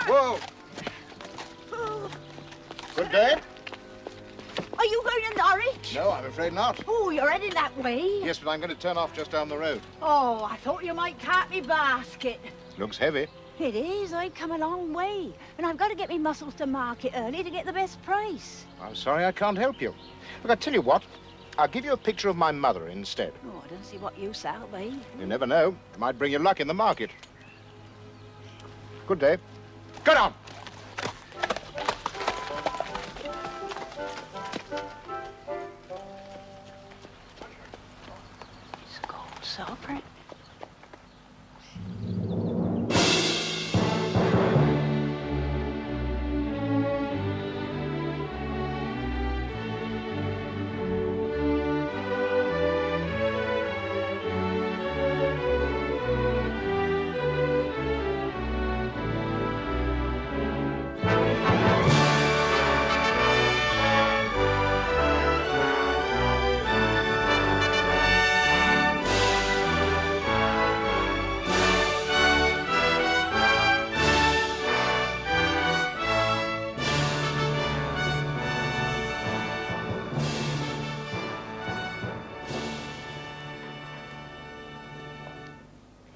Whoa! Good day. Are you going to Norwich? No, I'm afraid not. Oh, you're heading that way? Yes, but I'm going to turn off just down the road. Oh, I thought you might cart me basket. Looks heavy. It is. I've come a long way. And I've got to get me mussels to market early to get the best price. I'm sorry I can't help you. Look, I tell you what. I'll give you a picture of my mother instead. Oh, I don't see what use that'll be. You never know. It might bring you luck in the market. Good day. Go down! It's a gold sovereign.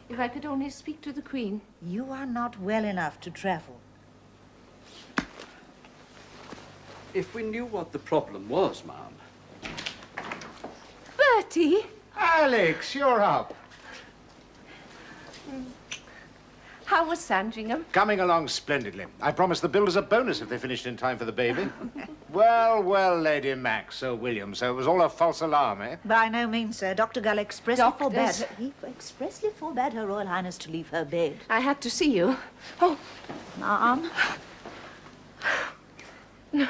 If I could only speak to the Queen. You are not well enough to travel. If we knew what the problem was, ma'am. Bertie! Alex, you're up. How was Sandringham? Coming along splendidly. I promised the builders a bonus if they finished in time for the baby. Well, well, Lady Max, Sir William, so it was all a false alarm, eh? By no means, sir. Dr. Gull expressly Doctors? forbade her. He expressly forbade Her Royal Highness to leave her bed. I had to see you. Oh, Ma'am? no.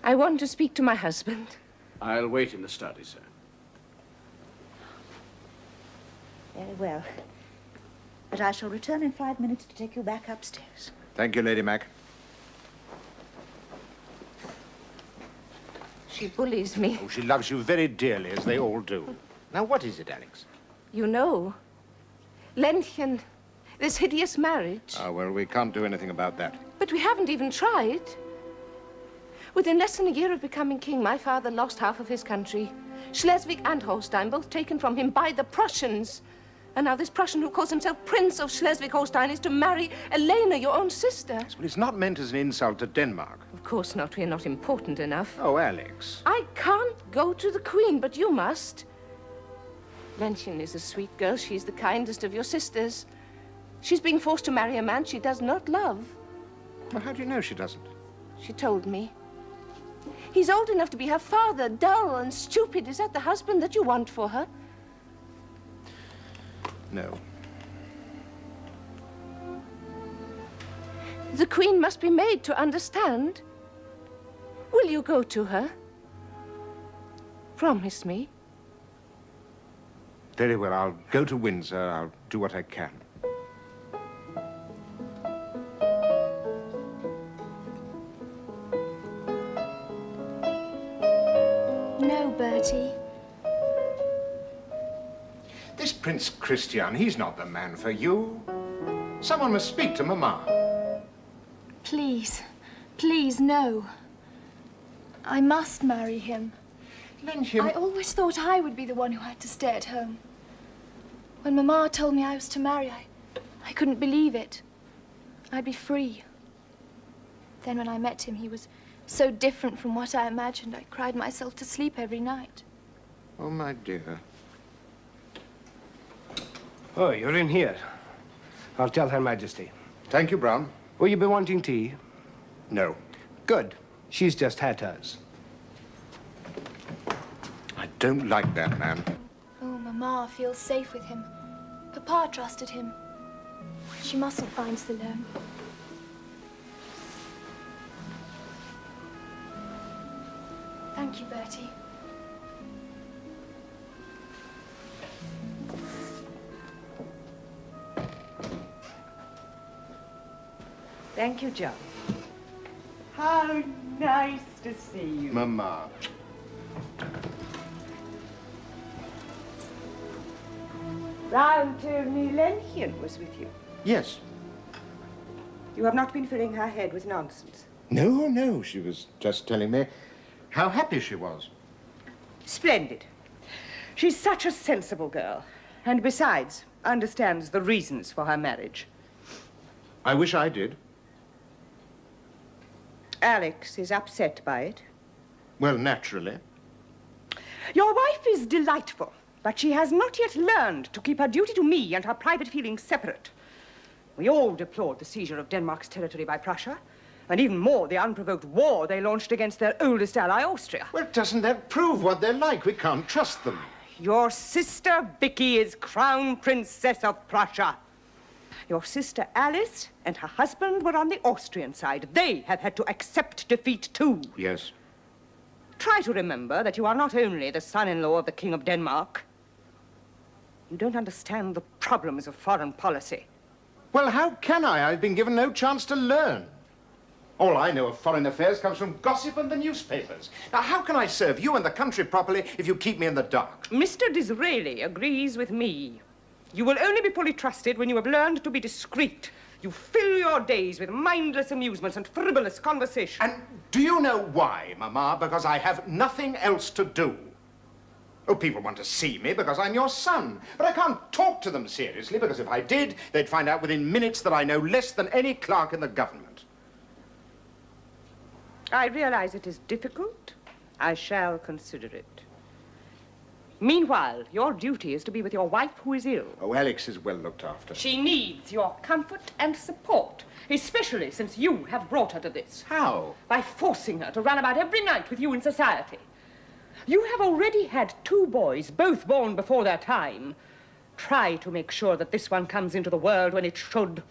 I want to speak to my husband. I'll wait in the study, sir. Very well. But I shall return in 5 minutes to take you back upstairs. Thank you, Lady Mac. She bullies me. Oh, she loves you very dearly, as they all do. Now, what is it, Alex? You know, Lenchen, this hideous marriage. Ah, well, we can't do anything about that. But we haven't even tried. Within less than a year of becoming king, my father lost half of his country. Schleswig and Holstein, both taken from him by the Prussians. And now this Prussian who calls himself Prince of Schleswig-Holstein is to marry Elena, your own sister. Well, it's not meant as an insult to Denmark. Of course not. We're not important enough. Oh, Alex. I can't go to the Queen, but you must. Lenchen is a sweet girl. She's the kindest of your sisters. She's being forced to marry a man she does not love. Well, how do you know she doesn't? She told me. He's old enough to be her father, dull and stupid. Is that the husband that you want for her? No. The Queen must be made to understand. Will you go to her? Promise me. Very well, I'll go to Windsor. I'll do what I can. No, Bertie. This Prince Christian, he's not the man for you. Someone must speak to Mamma. Please. Please, no. I must marry him. Lenchen. I always thought I would be the one who had to stay at home. When Mamma told me I was to marry, I couldn't believe it. I'd be free. Then when I met him, he was so different from what I imagined. I cried myself to sleep every night. Oh, my dear. Oh, you're in here. I'll tell Her Majesty. Thank you, Brown. Will you be wanting tea? No. Good. She's just had hers. I don't like that man. Oh, Mamma feels safe with him. Papa trusted him. She mustn't find Salome. Thank you, Bertie. Thank you, John. How nice to see you. Mamma. Brown told me Lenchen was with you. Yes. You have not been filling her head with nonsense. No, no, she was just telling me how happy she was. Splendid. She's such a sensible girl. And besides, understands the reasons for her marriage. I wish I did. Alex is upset by it. Well, naturally. Your wife is delightful, but she has not yet learned to keep her duty to me and her private feelings separate. We all deplored the seizure of Denmark's territory by Prussia, and even more, the unprovoked war they launched against their oldest ally, Austria. Well, doesn't that prove what they're like? We can't trust them. Your sister, Vicky, is Crown Princess of Prussia. Your sister, Alice, and her husband were on the Austrian side. They have had to accept defeat, too. Yes. Try to remember that you are not only the son-in-law of the King of Denmark. You don't understand the problems of foreign policy. Well, how can I? I've been given no chance to learn. All I know of foreign affairs comes from gossip and the newspapers. Now, how can I serve you and the country properly if you keep me in the dark? Mr. Disraeli agrees with me. You will only be fully trusted when you have learned to be discreet. You fill your days with mindless amusements and frivolous conversation. And do you know why, Mamma? Because I have nothing else to do. Oh, people want to see me because I'm your son. But I can't talk to them seriously because if I did, they'd find out within minutes that I know less than any clerk in the government. I realize it is difficult. I shall consider it. Meanwhile, your duty is to be with your wife who is ill. Oh, Alex is well looked after. She needs your comfort and support, especially since you have brought her to this. How? By forcing her to run about every night with you in society. You have already had 2 boys, both born before their time. Try to make sure that this one comes into the world when it should.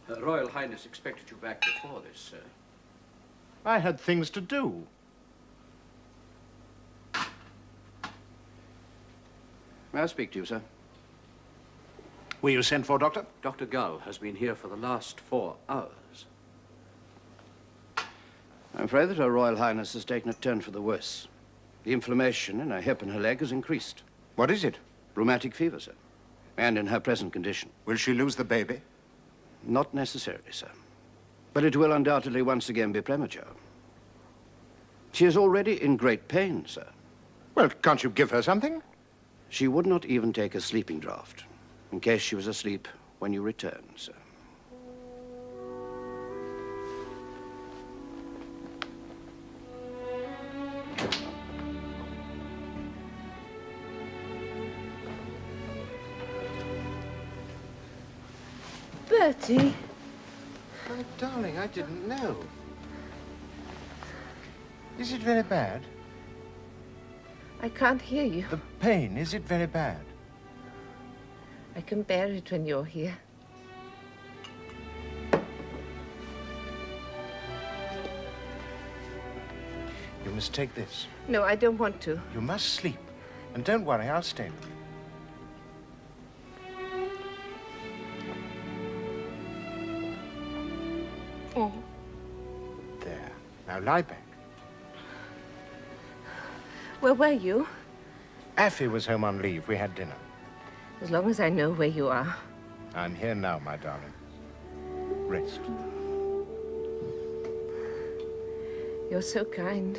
Her Royal Highness expected you back before this, sir. I had things to do. May I speak to you, sir? Were you sent for, Doctor? Dr. Gull has been here for the last 4 hours. I'm afraid that Her Royal Highness has taken a turn for the worse. The inflammation in her hip and her leg has increased. What is it? Rheumatic fever, sir. And in her present condition. Will she lose the baby? Not necessarily, sir. But it will undoubtedly once again be premature. She is already in great pain, sir. Well, can't you give her something? She would not even take a sleeping draught in case she was asleep when you return, sir. Bertie. Oh, darling, I didn't know. Is it very bad? I can't hear you. The pain, is it very bad? I can bear it when you're here. You must take this. No, I don't want to. You must sleep. And don't worry, I'll stay with you. Oh. There. Now lie back. Where were you? Affie was home on leave. We had dinner. As long as I know where you are. I'm here now, my darling. Rest. You're so kind.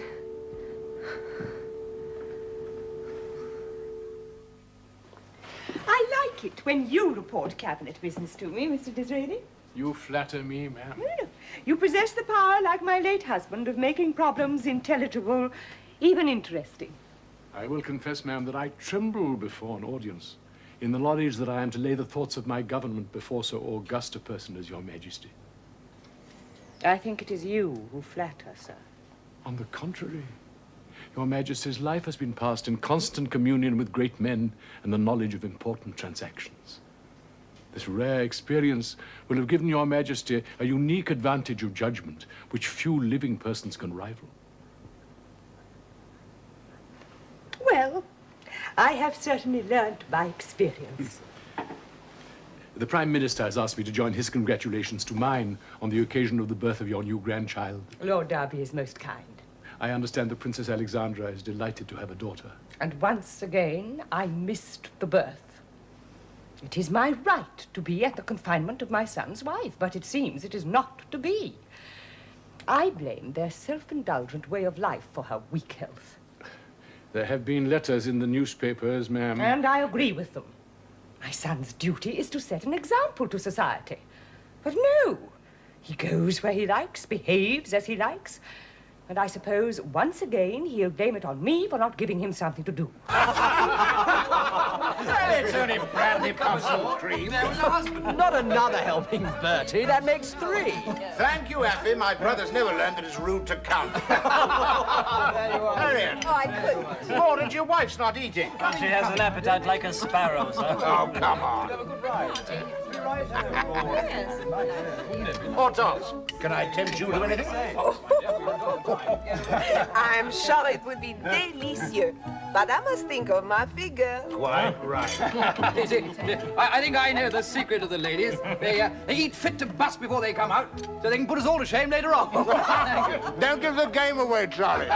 I like it when you report cabinet business to me, Mr. Disraeli. You flatter me, ma'am. No. You possess the power, like my late husband, of making problems intelligible, even interesting. I will confess, ma'am, that I tremble before an audience in the knowledge that I am to lay the thoughts of my government before so august a person as your Majesty. I think it is you who flatter, sir. On the contrary, your Majesty's life has been passed in constant communion with great men and the knowledge of important transactions. This rare experience will have given your Majesty a unique advantage of judgment which few living persons can rival. Well, I have certainly learned by experience. The Prime Minister has asked me to join his congratulations to mine on the occasion of the birth of your new grandchild. Lord Derby is most kind. I understand that Princess Alexandra is delighted to have a daughter. And once again, I missed the birth. It is my right to be at the confinement of my son's wife, but it seems it is not to be. I blame their self-indulgent way of life for her weak health. There have been letters in the newspapers, ma'am. And I agree with them. My son's duty is to set an example to society. But no, he goes where he likes, behaves as he likes, and I suppose once again he'll blame it on me for not giving him something to do. It's only brandy puffs and cream. There was a husband. Not another helping, Bertie. That makes 3. Thank you, Effie. My brother's never learned that it's rude to count. Harriet. Oh, I couldn't. Mordred, your wife's not eating. She has an appetite like a sparrow, sir. Oh, come on. Hortense, can I tempt you to anything? I'm sure it would be delicious, but I must think of my figure. Quite right. I think I know the secret of the ladies. They eat fit to bust before they come out, so they can put us all to shame later on. Don't give the game away, Charlie.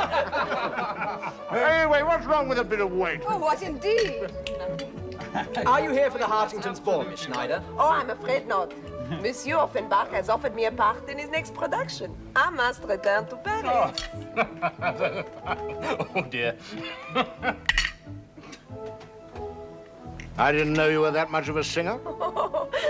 Anyway, what's wrong with a bit of weight? Oh, what indeed? Are you here for the Hartington's ball, Miss Schneider? Oh, I'm afraid not. Monsieur Offenbach has offered me a part in his next production. I must return to Paris. Oh, dear. I didn't know you were that much of a singer.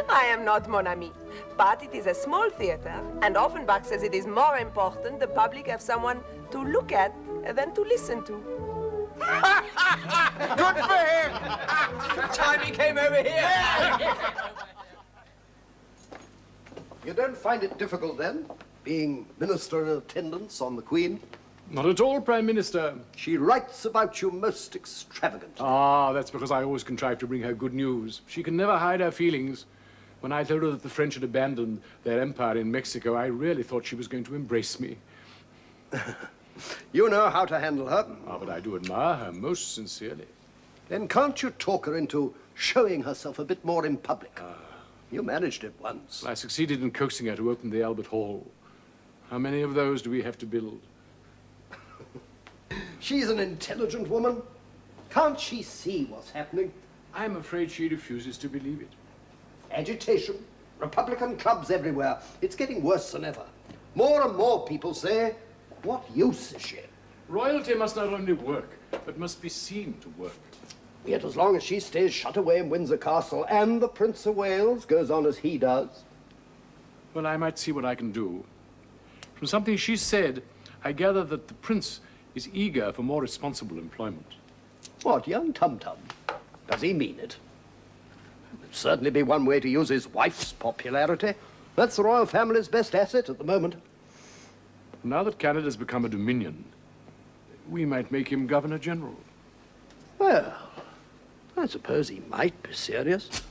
I am not, mon ami. But it is a small theater, and Offenbach says it is more important the public have someone to look at than to listen to. Good for him! Time he came over here. You don't find it difficult, then, being minister in attendance on the Queen? Not at all, Prime Minister. She writes about you most extravagantly. Ah, that's because I always contrive to bring her good news. She can never hide her feelings. When I told her that the French had abandoned their empire in Mexico, I really thought she was going to embrace me. You know how to handle her. Ah, but I do admire her most sincerely. Then can't you talk her into showing herself a bit more in public? You managed it once. I succeeded in coaxing her to open the Albert Hall. How many of those do we have to build? She's an intelligent woman. Can't she see what's happening? I'm afraid she refuses to believe it. Agitation, Republican clubs everywhere. It's getting worse than ever. More and more people say, what use is she? Royalty must not only work, but must be seen to work. Yet as long as she stays shut away in Windsor Castle and the Prince of Wales goes on as he does. Well, I might see what I can do. From something she said, I gather that the Prince is eager for more responsible employment. What, young Tum-Tum? Does he mean it? It'd certainly be one way to use his wife's popularity. That's the royal family's best asset at the moment. Now that Canada's become a dominion, we might make him Governor General. Well, I suppose he might be serious.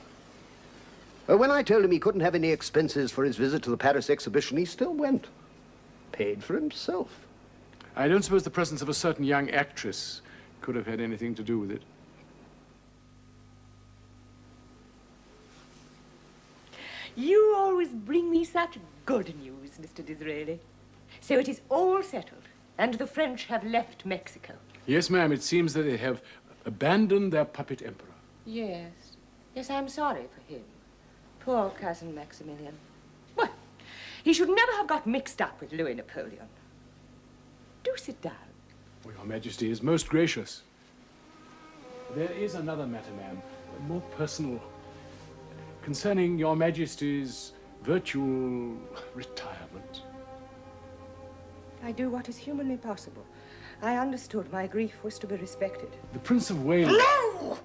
When I told him he couldn't have any expenses for his visit to the Paris exhibition, he still went. Paid for himself. I don't suppose the presence of a certain young actress could have had anything to do with it. You always bring me such good news, Mr. Disraeli. So it is all settled, and the French have left Mexico. Yes, ma'am, it seems that they have abandoned their puppet emperor. Yes. Yes, I'm sorry for him. Poor cousin Maximilian. Well, he should never have got mixed up with Louis Napoleon. Do sit down. Oh, Your Majesty is most gracious. There is another matter, ma'am, more personal, concerning Your Majesty's virtual retirement. I do what is humanly possible. I understood my grief was to be respected. The Prince of Wales... No!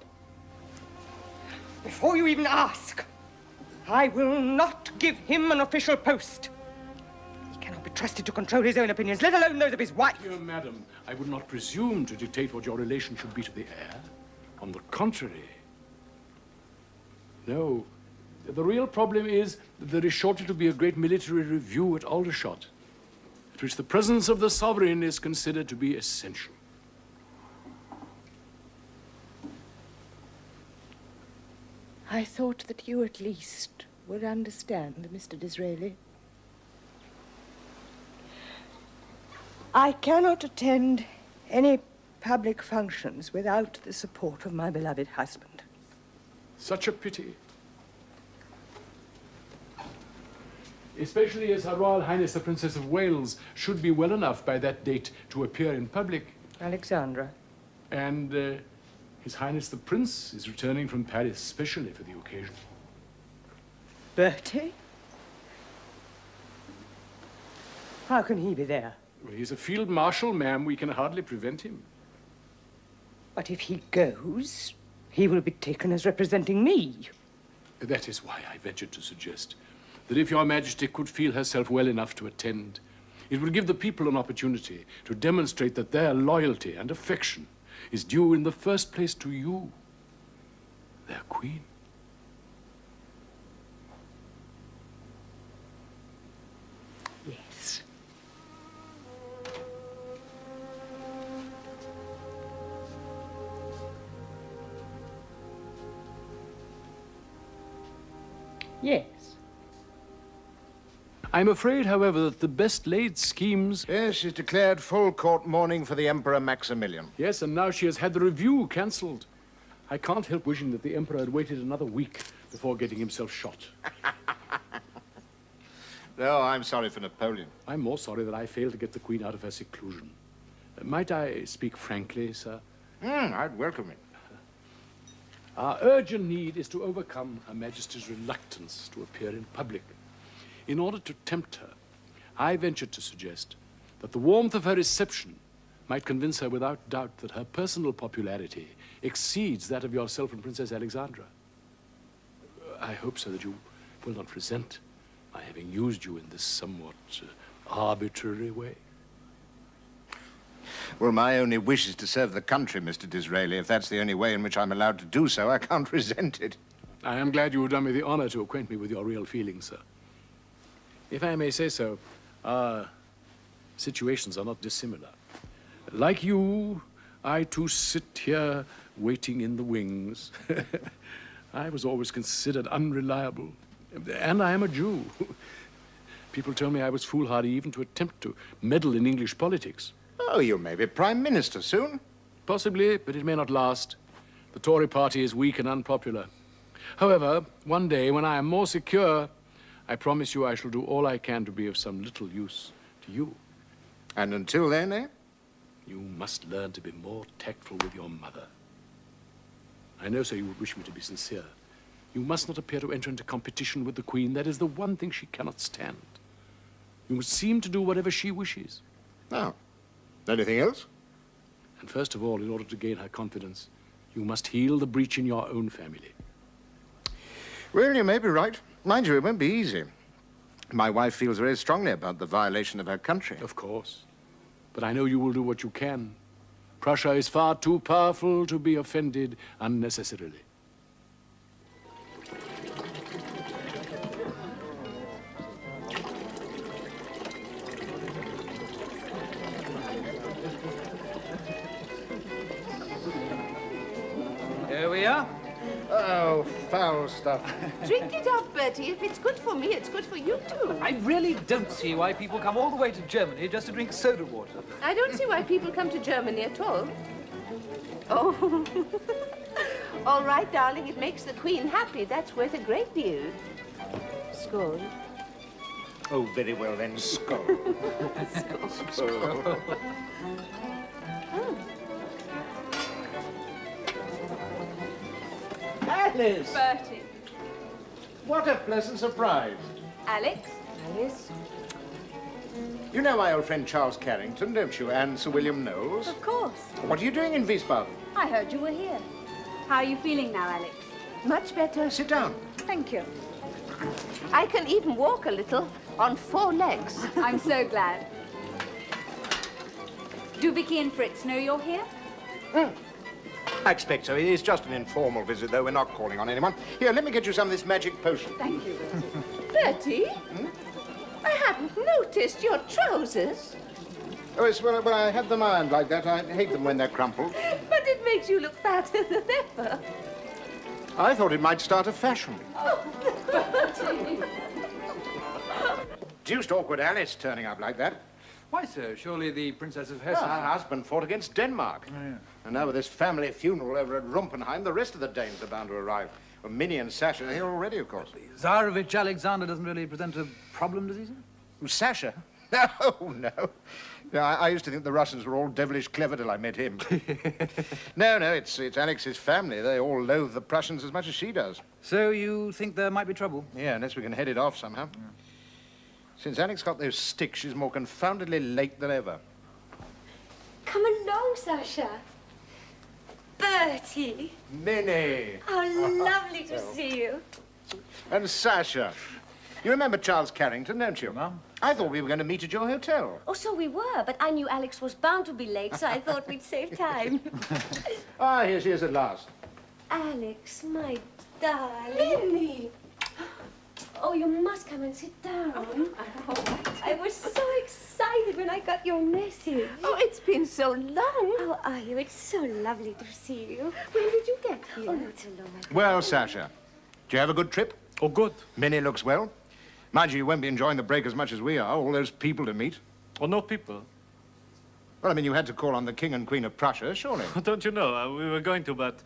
Before you even ask, I will not give him an official post. He cannot be trusted to control his own opinions, let alone those of his wife. Dear madam, I would not presume to dictate what your relation should be to the heir. On the contrary. No. The real problem is that there is shortly to be a great military review at Aldershot, at which the presence of the sovereign is considered to be essential. I thought that you at least would understand, Mr. Disraeli. I cannot attend any public functions without the support of my beloved husband. Such a pity. especially as Her Royal Highness the Princess of Wales should be well enough by that date to appear in public. Alexandra. And His Highness the Prince is returning from Paris specially for the occasion. Bertie? How can he be there? Well, he's a field marshal, ma'am. We can hardly prevent him. But if he goes, he will be taken as representing me. That is why I ventured to suggest that if Your Majesty could feel herself well enough to attend, it will give the people an opportunity to demonstrate that their loyalty and affection is due in the first place to you, their queen. Yes. Yes. I'm afraid, however, that the best laid schemes... Yes, she's declared full court mourning for the Emperor Maximilian. Yes, and now she has had the review cancelled. I can't help wishing that the Emperor had waited another week before getting himself shot. No, I'm sorry for Napoleon. I'm more sorry that I failed to get the Queen out of her seclusion. Might I speak frankly, sir? I'd welcome it. Our urgent need is to overcome Her Majesty's reluctance to appear in public. In order to tempt her, I ventured to suggest that the warmth of her reception might convince her without doubt that her personal popularity exceeds that of yourself and Princess Alexandra. I hope, sir, that you will not resent my having used you in this somewhat arbitrary way. Well, my only wish is to serve the country, Mr. Disraeli. If that's the only way in which I'm allowed to do so, I can't resent it. I am glad you have done me the honor to acquaint me with your real feelings, sir. If I may say so, our situations are not dissimilar. Like you, I too sit here waiting in the wings. I was always considered unreliable, and I am a Jew. People tell me I was foolhardy even to attempt to meddle in English politics. Oh, you may be Prime Minister soon. Possibly, but it may not last. The Tory party is weak and unpopular. However, one day, when I am more secure, I promise you I shall do all I can to be of some little use to you. And until then, eh? You must learn to be more tactful with your mother. I know, sir, you would wish me to be sincere. You must not appear to enter into competition with the Queen. That is the one thing she cannot stand. You must seem to do whatever she wishes. Oh. Anything else? And first of all, in order to gain her confidence, you must heal the breach in your own family. Well, you may be right. Mind you, it won't be easy. My wife feels very strongly about the violation of her country. Of course. But I know you will do what you can. Prussia is far too powerful to be offended unnecessarily. Here we are. Oh, foul stuff. Drink it up, Bertie. If it's good for me, it's good for you too. I really don't see why people come all the way to Germany just to drink soda water. I don't see why people come to Germany at all. Oh. All right, darling. It makes the Queen happy. That's worth a great deal. Skål. Oh, very well then, skål. Skål. Alice! Bertie. What a pleasant surprise. Alex? Alice? You know my old friend Charles Carrington, don't you, and Sir William Knowles? Of course. What are you doing in Wiesbaden? I heard you were here. How are you feeling now, Alex? Much better. Sit down. Thank you. I can even walk a little on 4 legs. I'm so glad. Do Vicky and Fritz know you're here? I expect so. It's just an informal visit, though. We're not calling on anyone. Here, let me get you some of this magic potion. Thank you, Bertie? I hadn't noticed your trousers. Oh, it's well, I had them ironed like that. I hate them when they're crumpled. But it makes you look fatter than ever. I thought it might start a fashion. Oh, Bertie. Deuced awkward Alice turning up like that. Why so? Surely the Princess of Hessen... Well, her husband fought against Denmark. Oh, yeah. And now with this family funeral over at Rumpenheim, the rest of the Danes are bound to arrive. Well, Minnie and Sasha are here already, of course. Tsarevich Alexander doesn't really present a problem, does he, sir? Sasha? No, no. Yeah, I used to think the Russians were all devilish clever till I met him. No, it's Alex's family. They all loathe the Prussians as much as she does. So you think there might be trouble? Yeah, unless we can head it off somehow. Yeah. Since Alex got those sticks, she's more confoundedly late than ever. Come along, Sasha. Bertie. Minnie. How lovely to see you. And Sasha. You remember Charles Carrington, don't you? Ma'am? I thought we were going to meet at your hotel. Oh, so we were, but I knew Alex was bound to be late, so I thought we'd save time. Ah, here she is at last. Alex, my darling. Minnie! Oh, you must come and sit down. I was so excited when I got your message. Oh, it's been so long. How are you? It's so lovely to see you. When did you get here? Oh, not so long. Well, Sasha, do you have a good trip? Oh, good. Minnie looks well. Mind you, you won't be enjoying the break as much as we are. All those people to meet. Oh, no people. Well, I mean, you had to call on the King and Queen of Prussia, surely. Don't you know? We were going to, but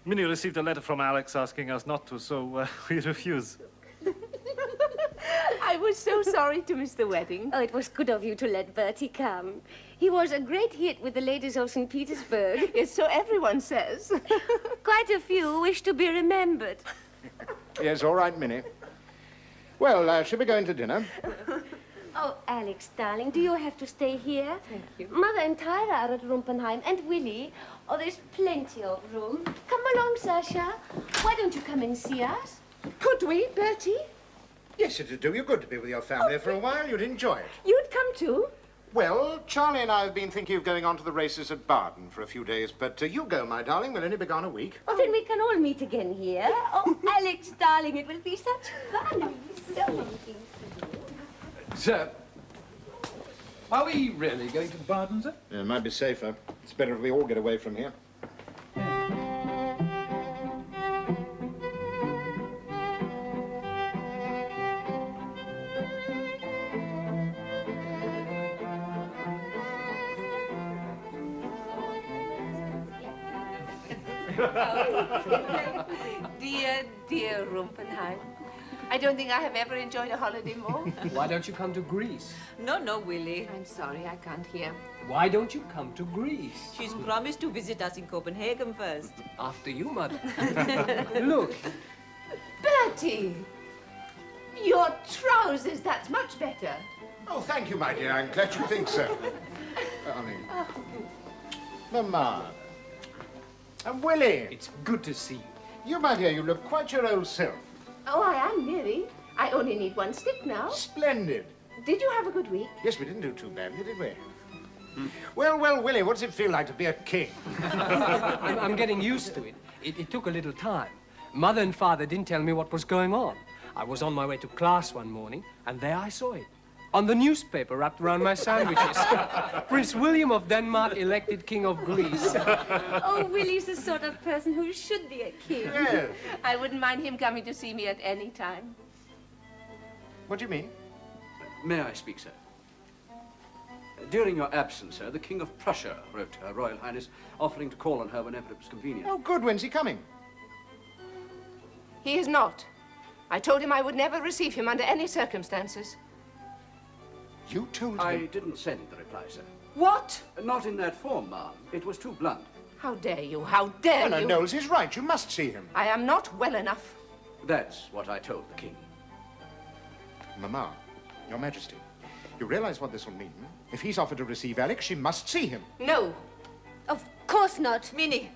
Minnie received a letter from Alex asking us not to, so we refused. I was so sorry to miss the wedding. Oh, it was good of you to let Bertie come. He was a great hit with the ladies of St. Petersburg. Yes, so everyone says. Quite a few wish to be remembered. Yes, all right, Minnie. Well, shall we go into dinner? Oh, Alex, darling, do you have to stay here? Thank you. Mother and Tyra are at Rumpenheim, and Willie. Oh, there's plenty of room. Come along, Sasha. Why don't you come and see us? Could we, Bertie? Yes, it'd do you good to be with your family for a while. You'd enjoy it. You'd come too? Well, Charlie and I have been thinking of going on to the races at Baden for a few days, but you go, my darling. We'll only be gone a week. Oh, then we can all meet again here. Oh, Alex, darling, it will be such fun. So many things to do. Sir, are we really going to Baden, sir? Yeah, it might be safer. It's better if we all get away from here. Dear, dear Rumpenheim. I don't think I have ever enjoyed a holiday more. Why don't you come to Greece? No, Willie. I'm sorry, I can't hear. Why don't you come to Greece? She's promised to visit us in Copenhagen first. After you, Mother. Look. Bertie! Your trousers, that's much better. Oh, thank you, my dear. I'm glad you think so. Mamma. And Willie. It's good to see you. You, my dear, you look quite your old self. Oh, I am nearly. I only need one stick now. Splendid. Did you have a good week? Yes, we didn't do too badly, did we? Well, Willie, what does it feel like to be a king? I'm getting used to it. It took a little time. Mother and Father didn't tell me what was going on. I was on my way to class one morning, and there I saw it. On the newspaper wrapped around my sandwiches. Prince William of Denmark elected King of Greece. Oh, Willie's the sort of person who should be a king. Yes. I wouldn't mind him coming to see me at any time. What do you mean? May I speak, sir? During your absence, sir, the King of Prussia wrote to Her Royal Highness offering to call on her whenever it was convenient. Oh, good. When's he coming? He is not. I told him I would never receive him under any circumstances. You told him? I didn't send the reply, sir. What? Not in that form, ma'am. It was too blunt. How dare you? How dare No, you? Knowles is right. You must see him. I am not well enough. That's what I told the King. Mamma, Your Majesty, you realize what this will mean? If he's offered to receive Alex, she must see him. No. Of course not. Minnie,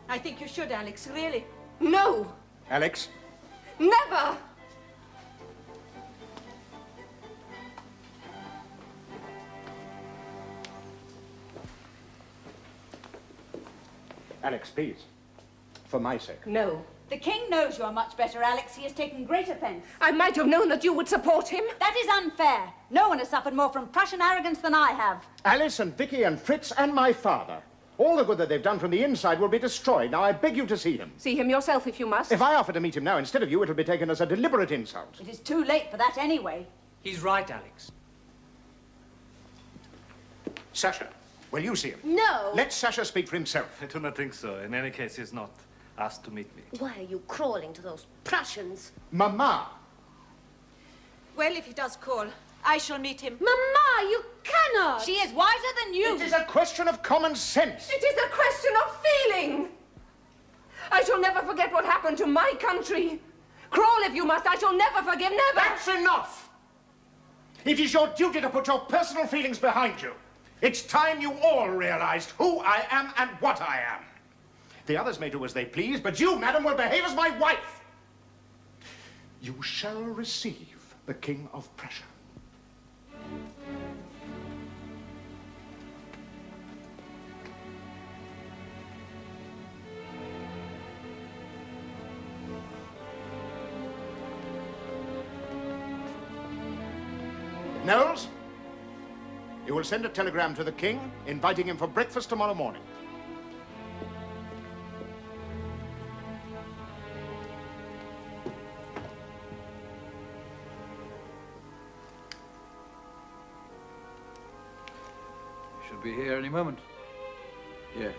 I think you should, Alex, really. No. Alex? Never. Alex, please. For my sake. No. The king knows you are much better, Alex. He has taken great offense. I might have known that you would support him. That is unfair. No one has suffered more from Prussian arrogance than I have. Alice and Vicky and Fritz and my father. All the good that they've done from the inside will be destroyed. Now, I beg you to see him. See him yourself if you must. If I offer to meet him now instead of you, it'll be taken as a deliberate insult. It is too late for that anyway. He's right, Alex. Sasha, will you see him? No. Let Sasha speak for himself. I do not think so. In any case, he is not asked to meet me. Why are you crawling to those Prussians? Mama! Well, if he does call, I shall meet him. Mama, you cannot! She is wiser than you. It is a question of common sense. It is a question of feeling. I shall never forget what happened to my country. Crawl if you must. I shall never forgive, never. That's enough! It is your duty to put your personal feelings behind you. It's time you all realized who I am and what I am. The others may do as they please, but you, madam, will behave as my wife. You shall receive the King of Prussia. Knowles, you will send a telegram to the King inviting him for breakfast tomorrow morning. Should be here any moment. Yes.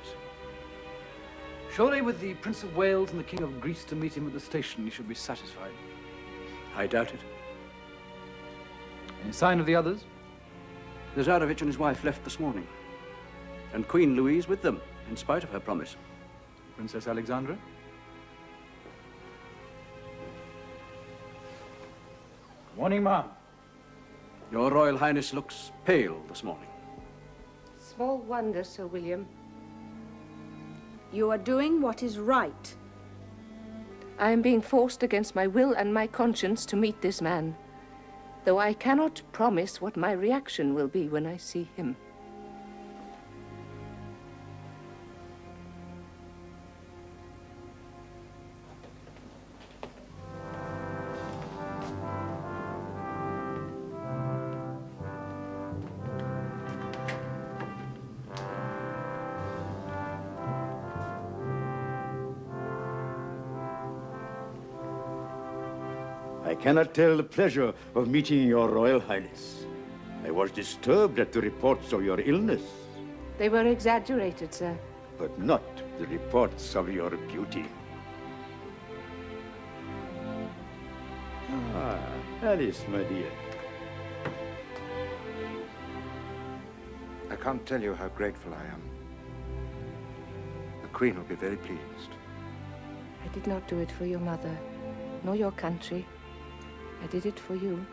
Surely with the Prince of Wales and the King of Greece to meet him at the station, he should be satisfied. I doubt it. Any sign of the others? The Tsarevich and his wife left this morning. And Queen Louise with them, in spite of her promise. Princess Alexandra? Morning, ma'am. Your Royal Highness looks pale this morning. Small wonder, Sir William. You are doing what is right. I am being forced against my will and my conscience to meet this man, though I cannot promise what my reaction will be when I see him. I cannot tell the pleasure of meeting your Royal Highness. I was disturbed at the reports of your illness. They were exaggerated, sir. But not the reports of your beauty. Ah, Alice, my dear. I can't tell you how grateful I am. The Queen will be very pleased. I did not do it for your mother, nor your country. I did it for you.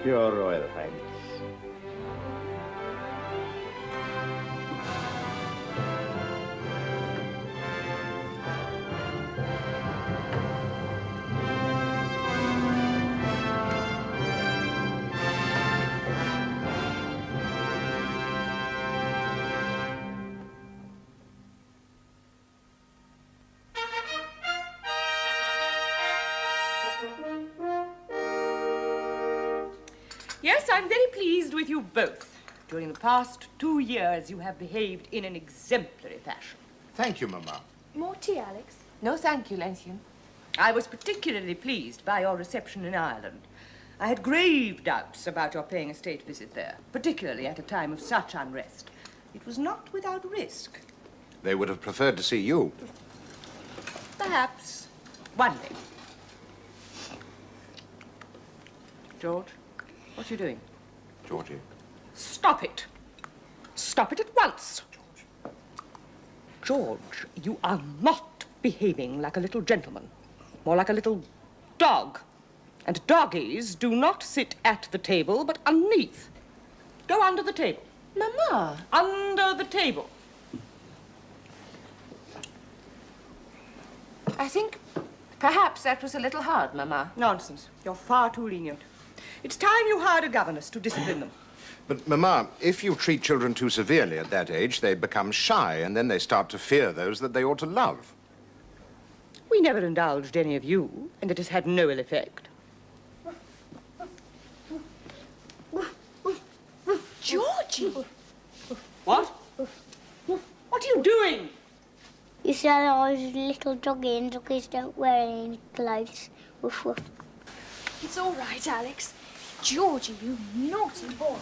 Your Royal Highness. Yes, I'm very pleased with you both. During the past 2 years, you have behaved in an exemplary fashion. Thank you, Mama. More tea, Alex? No, thank you, Lenchen. I was particularly pleased by your reception in Ireland. I had grave doubts about your paying a state visit there, particularly at a time of such unrest. It was not without risk. They would have preferred to see you. Perhaps one day. George, what are you doing? Georgie. Stop it. Stop it at once. George, you are not behaving like a little gentleman, more like a little dog. And doggies do not sit at the table, but underneath. Go under the table. Mama. Under the table. I think perhaps that was a little hard, Mama. Nonsense. You're far too lenient. It's time you hired a governess to discipline them. But, Mama, if you treat children too severely at that age, they become shy, and then they start to fear those that they ought to love. We never indulged any of you, and it has had no ill effect. Georgie! What? What are you doing? You said I was a little doggy and doggies don't wear any clothes. Woof, woof. It's all right, Alex. Georgie, you naughty boy.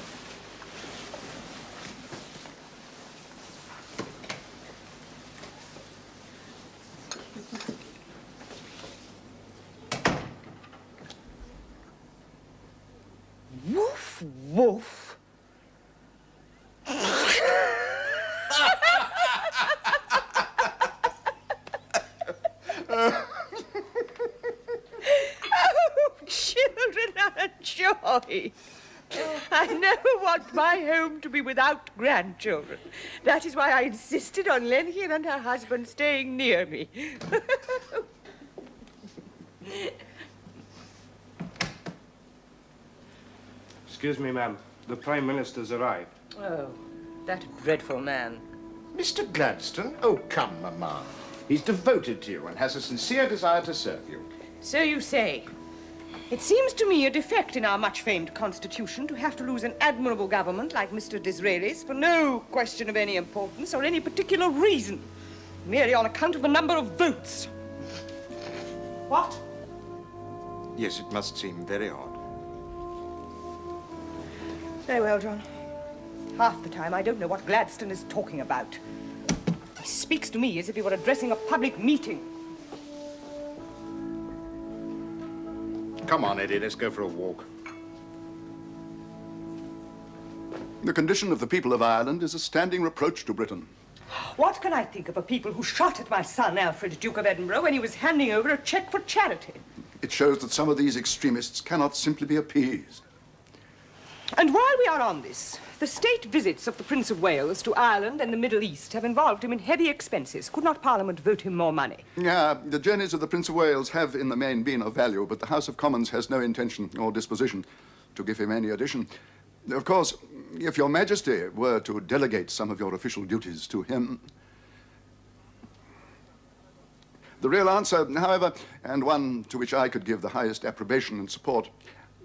Woof, woof. Oh, children are a joy. I never want my home to be without grandchildren. That is why I insisted on Lenhian and her husband staying near me. Excuse me, ma'am. The Prime Minister's arrived. Oh, that dreadful man. Mr. Gladstone? Oh, come, Mamma. He's devoted to you and has a sincere desire to serve you. So you say. It seems to me a defect in our much-famed Constitution to have to lose an admirable government like Mr. Disraeli's for no question of any importance or any particular reason, merely on account of the number of votes. What? Yes, it must seem very odd. Very well, John. Half the time I don't know what Gladstone is talking about. He speaks to me as if he were addressing a public meeting. Come on, Eddie, let's go for a walk. The condition of the people of Ireland is a standing reproach to Britain. What can I think of a people who shot at my son, Alfred, Duke of Edinburgh, when he was handing over a cheque for charity? It shows that some of these extremists cannot simply be appeased. And while we are on this, the state visits of the Prince of Wales to Ireland and the Middle East have involved him in heavy expenses. Could not Parliament vote him more money? Yeah, the journeys of the Prince of Wales have in the main been of value, but the House of Commons has no intention or disposition to give him any addition. Of course, if your Majesty were to delegate some of your official duties to him... The real answer, however, and one to which I could give the highest approbation and support,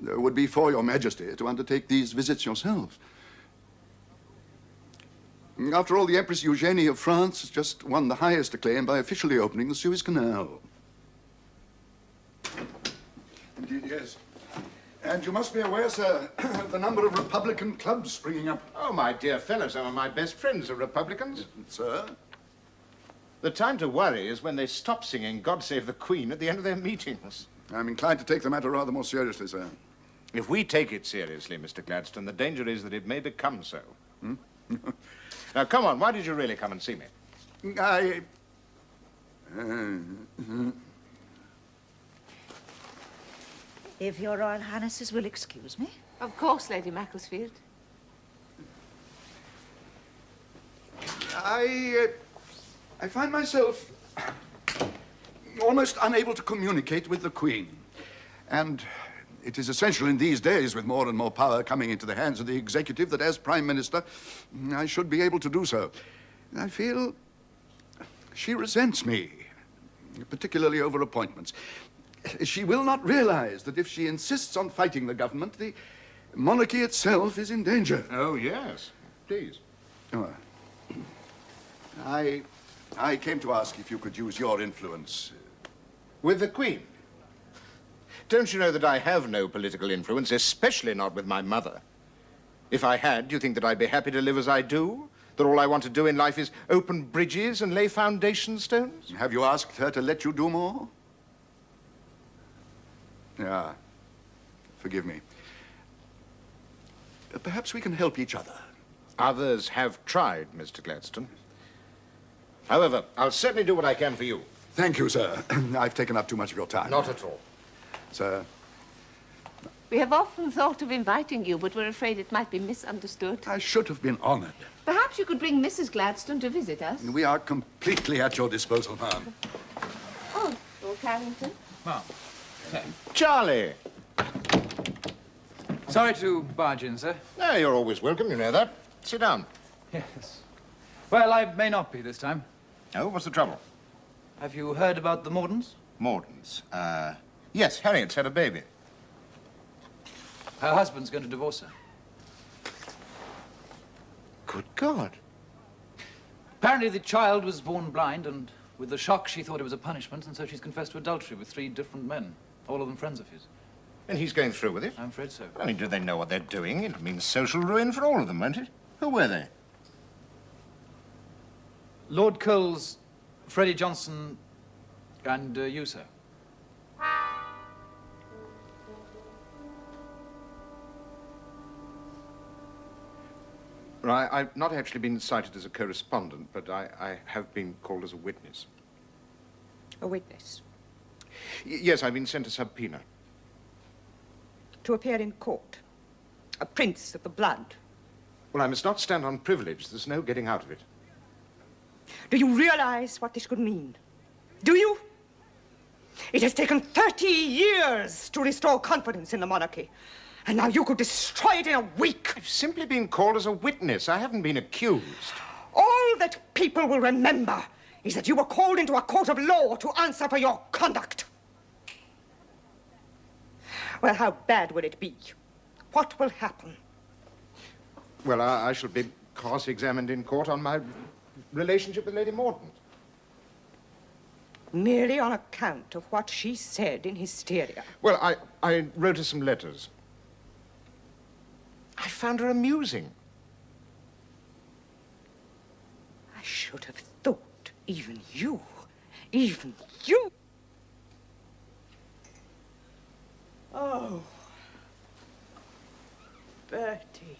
would be for your Majesty to undertake these visits yourself. After all, the Empress Eugenie of France has just won the highest acclaim by officially opening the Suez Canal. Indeed, yes. And you must be aware, sir, of the number of Republican clubs springing up. Oh, my dear fellow, some of my best friends are Republicans. Sir? The time to worry is when they stop singing God Save the Queen at the end of their meetings. I'm inclined to take the matter rather more seriously, sir. If we take it seriously, Mr. Gladstone, the danger is that it may become so. Hmm? Now, come on, why did you really come and see me? If your Royal Highnesses will excuse me. Of course, Lady Macclesfield. I find myself almost unable to communicate with the Queen. And it is essential in these days, with more and more power coming into the hands of the executive, that as Prime Minister, I should be able to do so. I feel she resents me, particularly over appointments. She will not realize that if she insists on fighting the government, the monarchy itself is in danger. Oh, yes. Please. Oh, I came to ask if you could use your influence. With the Queen? Don't you know that I have no political influence, especially not with my mother? If I had, do you think that I'd be happy to live as I do? That all I want to do in life is open bridges and lay foundation stones? Have you asked her to let you do more? Yeah. Forgive me. Perhaps we can help each other. Others have tried, Mr. Gladstone. However, I'll certainly do what I can for you. Thank you, sir. I've taken up too much of your time. Not at all. Sir? We have often thought of inviting you, but we're afraid it might be misunderstood. I should have been honored. Perhaps you could bring Mrs. Gladstone to visit us. We are completely at your disposal, ma'am. Oh, Lord Carrington. Ma'am. Charlie! Sorry to barge in, sir. No, you're always welcome, you know that. Sit down. Yes. Well, I may not be this time. Oh, what's the trouble? Have you heard about the Mordens? Mordens? Yes, Harriet's had a baby. Her husband's going to divorce her. Good God. Apparently the child was born blind, and with the shock she thought it was a punishment, and so she's confessed to adultery with 3 different men. All of them friends of his. And he's going through with it? I'm afraid so. I mean, do they know what they're doing? It means social ruin for all of them, won't it? Who were they? Lord Coles, Freddie Johnson, and you, sir. Well, I've not actually been cited as a correspondent, but I have been called as a witness. A witness? Yes, I've been sent a subpoena. To appear in court. A prince of the blood. Well, I must not stand on privilege. There's no getting out of it. Do you realize what this could mean? Do you? It has taken 30 years to restore confidence in the monarchy. And now you could destroy it in a week. I've simply been called as a witness. I haven't been accused. All that people will remember is that you were called into a court of law to answer for your conduct. Well, how bad will it be? What will happen? Well, I shall be cross-examined in court on my relationship with Lady Mordaunt. Merely on account of what she said in hysteria. Well, I wrote her some letters. I found her amusing. I should have thought even you. Oh, Bertie.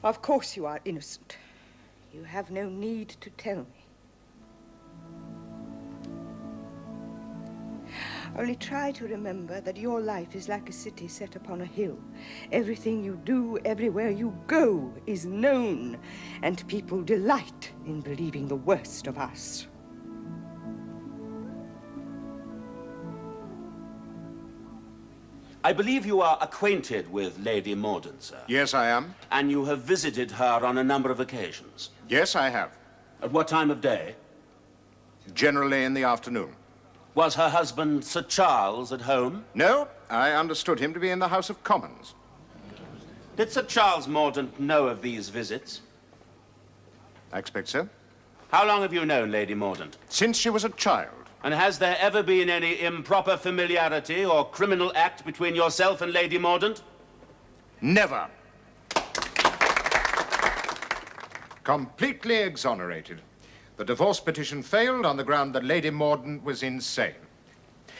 Of course you are innocent. You have no need to tell me. Only try to remember that your life is like a city set upon a hill. Everything you do, everywhere you go, is known, and people delight in believing the worst of us. I believe you are acquainted with Lady Mordaunt, sir. Yes, I am. And you have visited her on a number of occasions. Yes, I have. At what time of day? Generally in the afternoon. Was her husband, Sir Charles, at home? No, I understood him to be in the House of Commons. Did Sir Charles Mordaunt know of these visits? I expect so. How long have you known Lady Mordaunt? Since she was a child. And has there ever been any improper familiarity or criminal act between yourself and Lady Mordaunt? Never. Completely exonerated. The divorce petition failed on the ground that Lady Mordaunt was insane.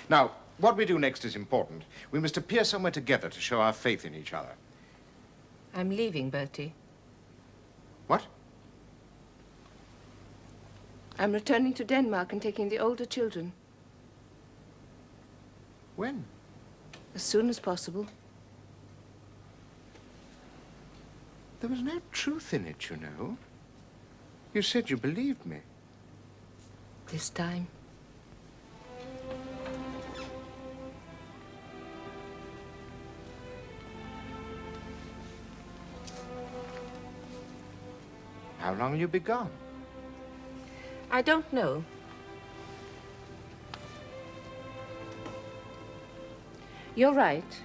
Now, what we do next is important. We must appear somewhere together to show our faith in each other. I'm leaving, Bertie. What? I'm returning to Denmark and taking the older children. When? As soon as possible. There was no truth in it, you know. You said you believed me. This time. How long will you be gone? I don't know. You're right.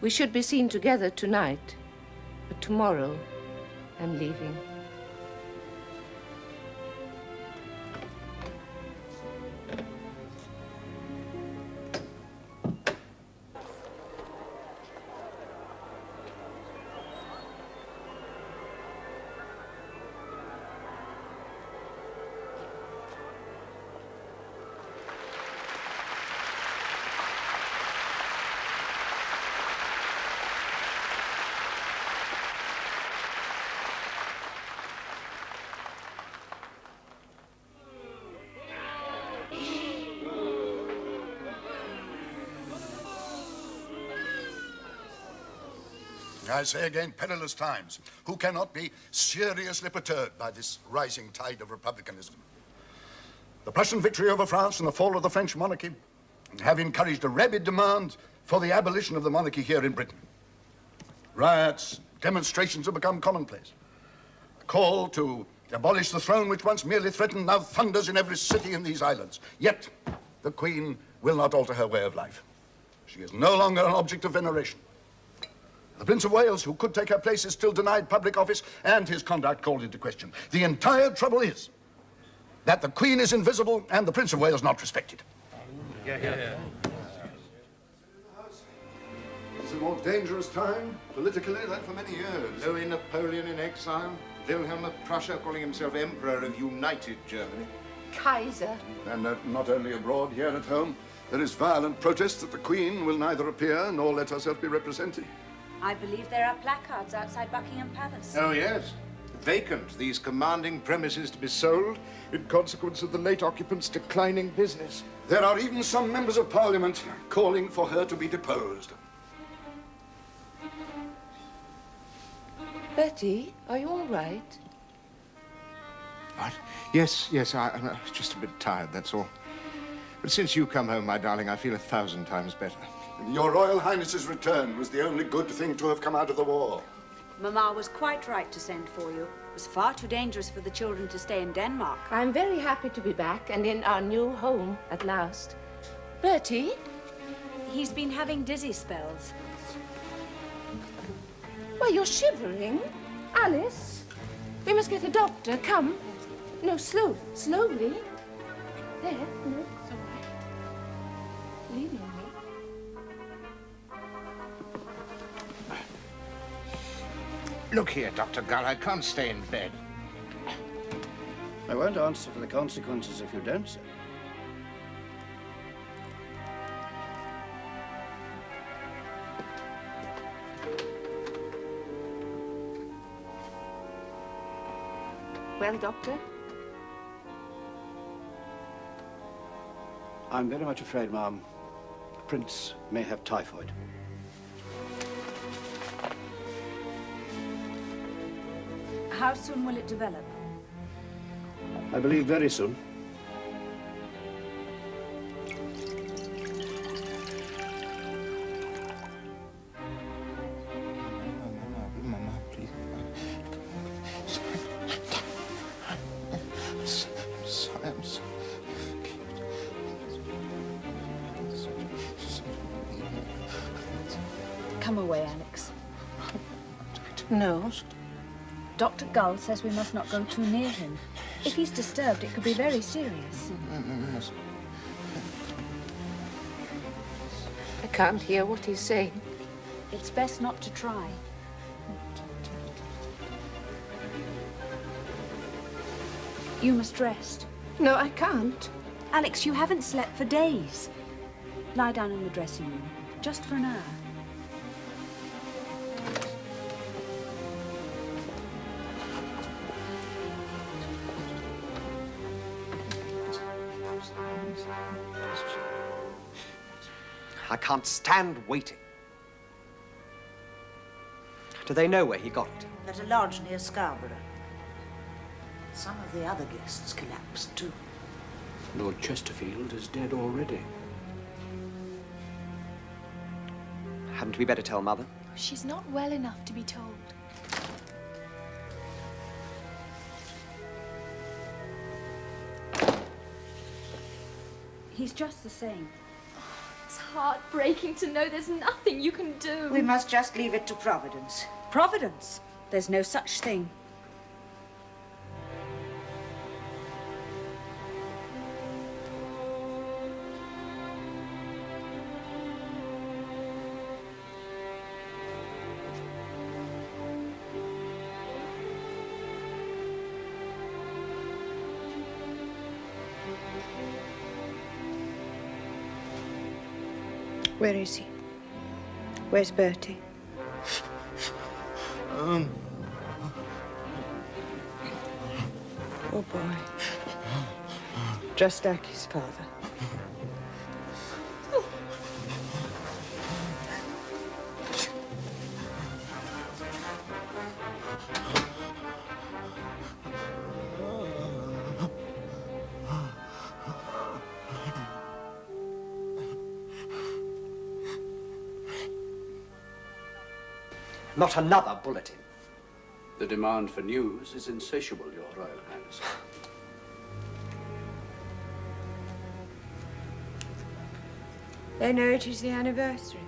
We should be seen together tonight, but tomorrow I'm leaving. I say again, perilous times. Who cannot be seriously perturbed by this rising tide of republicanism? The Prussian victory over France and the fall of the French monarchy have encouraged a rabid demand for the abolition of the monarchy here in Britain. Riots, demonstrations have become commonplace. The call to abolish the throne which once merely threatened now thunders in every city in these islands. Yet, the Queen will not alter her way of life. She is no longer an object of veneration. The Prince of Wales, who could take her place, is still denied public office and his conduct called into question. The entire trouble is that the Queen is invisible and the Prince of Wales not respected. It's a more dangerous time, politically, than for many years. Louis Napoleon in exile, Wilhelm of Prussia calling himself Emperor of United Germany. Kaiser. And not only abroad, here at home, there is violent protest that the Queen will neither appear nor let herself be represented. I believe there are placards outside Buckingham Palace. Oh, yes. Vacant, these commanding premises to be sold in consequence of the late occupants' declining business. There are even some members of Parliament calling for her to be deposed. Bertie, are you all right? What? Yes, I'm just a bit tired, that's all. But since you come home, my darling, I feel 1,000 times better. Your Royal Highness's return was the only good thing to have come out of the war. Mamma was quite right to send for you. It was far too dangerous for the children to stay in Denmark. I'm very happy to be back and in our new home at last. Bertie? He's been having dizzy spells. Why, you're shivering. Alice, we must get a doctor. Come. No, slowly. There, no, it's all right. Leaving me. Look here, Dr. Gull, I can't stay in bed. I won't answer for the consequences if you don't, sir. Well, Doctor? I'm very much afraid, ma'am, the Prince may have typhoid. How soon will it develop? I believe very soon. Mama, please. I'm sorry. Come away, Alex. No. Dr. Gull says we must not go too near him. If he's disturbed, it could be very serious. I can't hear what he's saying. It's best not to try. You must rest. No, I can't. Alex, you haven't slept for days. Lie down in the dressing room, just for an hour. I can't stand waiting. Do they know where he got it? At a lodge near Scarborough. Some of the other guests collapsed too. Lord Chesterfield is dead already. Hadn't we better tell Mother? She's not well enough to be told. He's just the same. It's heartbreaking to know there's nothing you can do. We must just leave it to Providence. Providence? There's no such thing. Where is he? Where's Bertie? Oh, boy. Just like his father. Not another bulletin. The demand for news is insatiable, Your Royal Highness. They know it is the anniversary.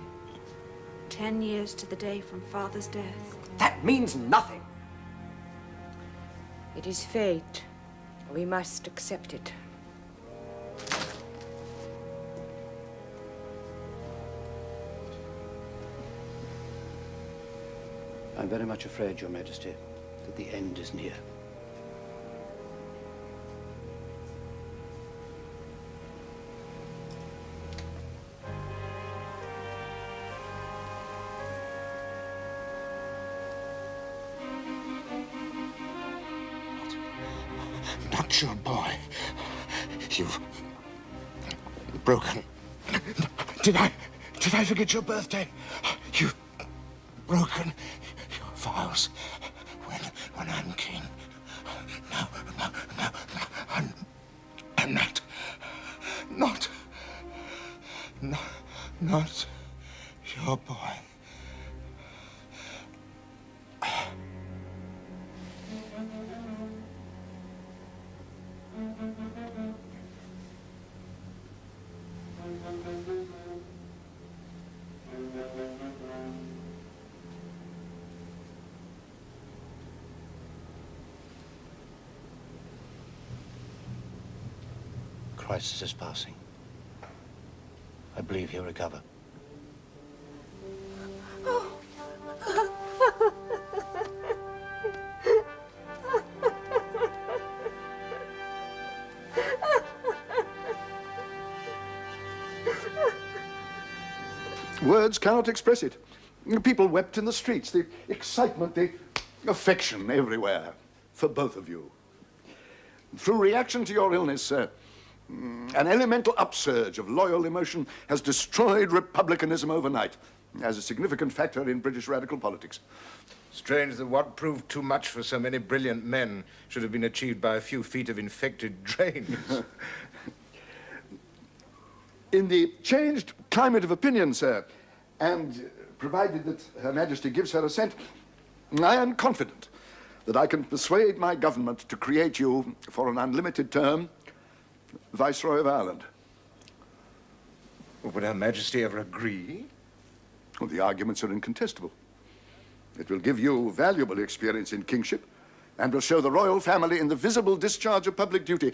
10 years to the day from Father's death. That means nothing. It is fate. We must accept it. I'm very much afraid, Your Majesty, that the end is near. Not your boy. You've broken. Did I forget your birthday? You've broken your vows when I'm king. No. I'm not your boy. Crisis is passing. I believe he'll recover. Words cannot express it. People wept in the streets, the excitement, the affection everywhere for both of you. Through reaction to your illness, sir, an elemental upsurge of loyal emotion has destroyed republicanism overnight as a significant factor in British radical politics. Strange that what proved too much for so many brilliant men should have been achieved by a few feet of infected drains. In the changed climate of opinion, sir, and provided that Her Majesty gives her assent, I am confident that I can persuade my government to create you, for an unlimited term, Viceroy of Ireland. Would Her Majesty ever agree? Well, the arguments are incontestable. It will give you valuable experience in kingship and will show the royal family in the visible discharge of public duty.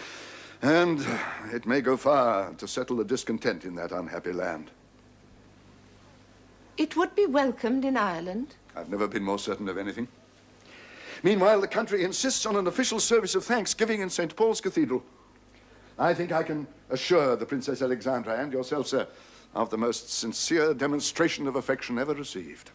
And it may go far to settle the discontent in that unhappy land. It would be welcomed in Ireland. I've never been more certain of anything. Meanwhile, the country insists on an official service of thanksgiving in St. Paul's Cathedral. I think I can assure the Princess Alexandra and yourself, sir, of the most sincere demonstration of affection ever received.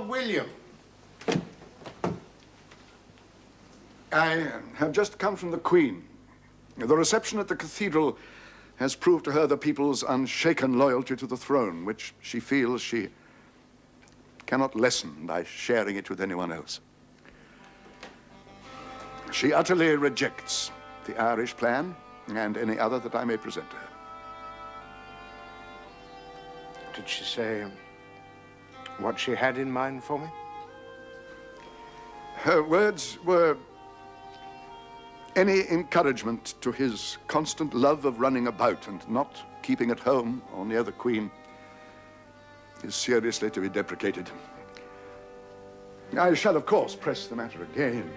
William. I have just come from the Queen. The reception at the cathedral has proved to her the people's unshaken loyalty to the throne, which she feels she cannot lessen by sharing it with anyone else. She utterly rejects the Irish plan and any other that I may present to her. Did she say what she had in mind for me? Her words were any encouragement to his constant love of running about and not keeping at home or near the Queen is seriously to be deprecated. I shall, of course, press the matter again